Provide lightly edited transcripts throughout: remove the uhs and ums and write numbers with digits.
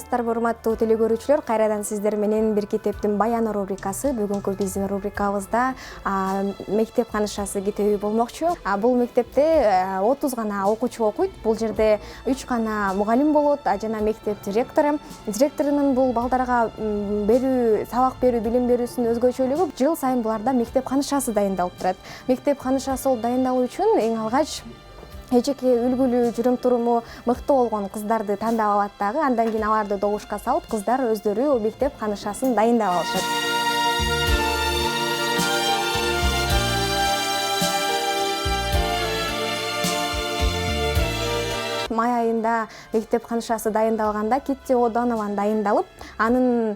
Саламатсыздарбы, урматтуу телекөрүүчүлөр, кайрадан сиздер менен бир китептин баяны рубрикасы. Бүгүнкү биздин рубрикабызда мектеп канышасы китеби болмокчу. Бул мектепте 30 гана окуучу окуйт. Бул жерде 3 гана мугалим болот, жана мектеп директору. Директорунун бул балдарга сабак берүү, билим берүүсүнүн өзгөчөлүгү жыл сайын буларда мектеп канышасы дайындалып турат. Мектеп канышасы болуп дайындалуу үчүн эң алгач эжеке үлгүлүү, жүрүм-туруму мыкты болгон кыздарды тандап алат дагы. Андан кийин аларды добушка салып, кыздар өздөрү мектеп канышасын дайындап алышат. Май айында мектеп канышасы дайындалганда Китти Одонован дайындалып, анын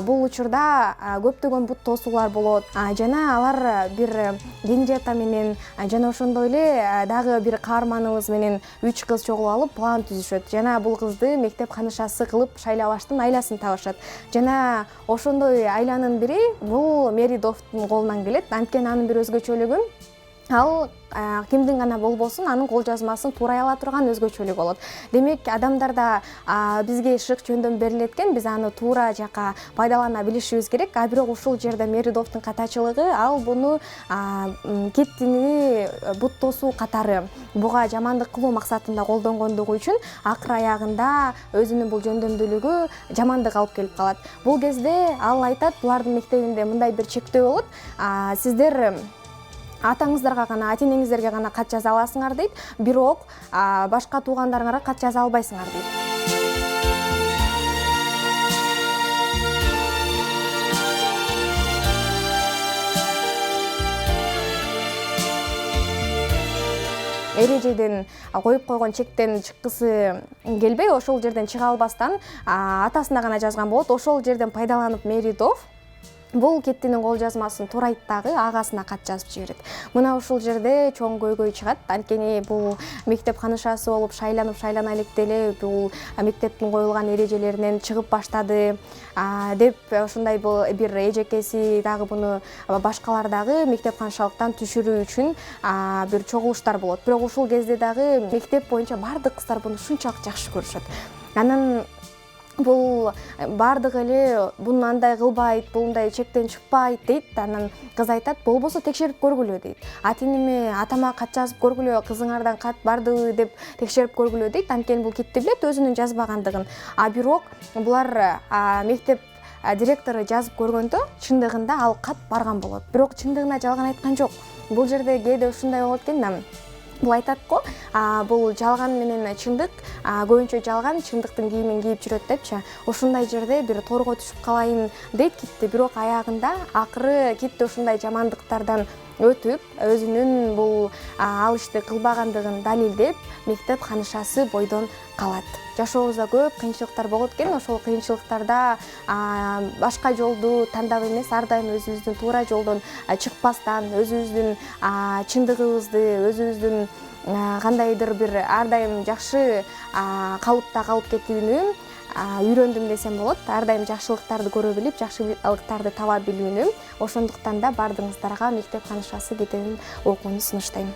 бул учурда көптөгөн бут тосуулар болот. Жана алар бир Генжета менен жана ошондой эле дагы бир каарманыбыз менен 3 кыз чогулуп алып план түзүшөт. Жана бул кызды мектеп канышасы кылып шайлабаштын айласын табышат. Жана ошондой айланын бири бул Мэри Дофтун колунан келет. Анткени анын бир өзгөчөлүгү ал кимдин гана болбосун анын кол жазмасын туурай ала турган өзгөчөлүгү болот. Демек, адамдарда бизге шык жөндөм берилет экен, биз аны туура жака пайдалана билишибиз керек. Бирок ушул жерде Мэри Дофтун катачылыгы ал буну Киттини бут тосуу катары буга жамандык кылуу максатында колдонгондугу үчүн акыр аягында өзүнүн бул жөндөмдүүлүгү жамандык алып келип калат. Бул кезде ал айтат, булардын мектебинде мындай бир чектөө болот. Сиздер атаңыздарга гана, ата-энеңиздерге гана кат жаза аласыңар дейт, бирок башка туугандарыңарга кат жаза албайсыңар дейт. Эрежеден коюп койгон чектен чыккысы келбей, ошол жерден чыга албастан атасына гана жазган болот. Ошол жерден пайдаланып Мэри Дофт бул Киттинин кол жазмасын турайт дагы агасына кат жазып жиберет. Мына ушул жерде чоң көйгөй чыгат. Анткени бул мектеп канышасы болуп шайлана электе эле бул мектептин коюлган эрежелеринен чыгып баштады деп ошондой бир эжекеси дагы буну башкалар дагы мектеп канышалыктан түшүрүү үчүн бир чогулуштар болот. Бирок ушул кезде дагы мектеп боюнча бардык кыздар буну ушунчалык жакшы көрүшөт. Анан бул бардыгы эле буну андай кылбайт, бундай чектен чыкпайт дейт. Анан кыз айтат, болбосо текшерип көргүлө дейт. Ата-энеме, атама кат жазып көргүлө, кызыңардан кат бардыбы деп текшерип көргүлө дейт. Анткени бул Китти билет өзүнүн жазбагандыгын. Бирок булар мектеп директору жазып көргөндө чындыгында ал кат барган болот. Бирок чындыгына жалган айткан жок. Бул жерде кээде ушундай болот экен. Бул айтат го, бул жалган менен чындык, көбүнчө жалган чындыктын кийимин кийип жүрөт депчи. Ошондой жерде бир торго түшүп калайын дейт Китти, бирок аягында акыры Китти ушундай жамандыктардан өтүп, өзүнүн бул ал ишти кылбагандыгын далилдеп, мектеп канышасы бойдон калат. Жашообузда көп кыйынчылыктар болот экен. Ошол кыйынчылыктарда башка жолду тандап эмес, ар дайым өзүбүздүн туура жолдон чыкпастан, өзүбүздүн чындыгыбызды, өзүбүздүн кандайдыр бир ар дайым жакшы калыпта калып кетүүнү үйрөндүм десем болот. Ар дайым жакшылыктарды көрө билип, жакшылыктарды таба билүүнү. Ошондуктан да бардыгыңыздарга мектеп канышасы китебин окууну сунуштайм.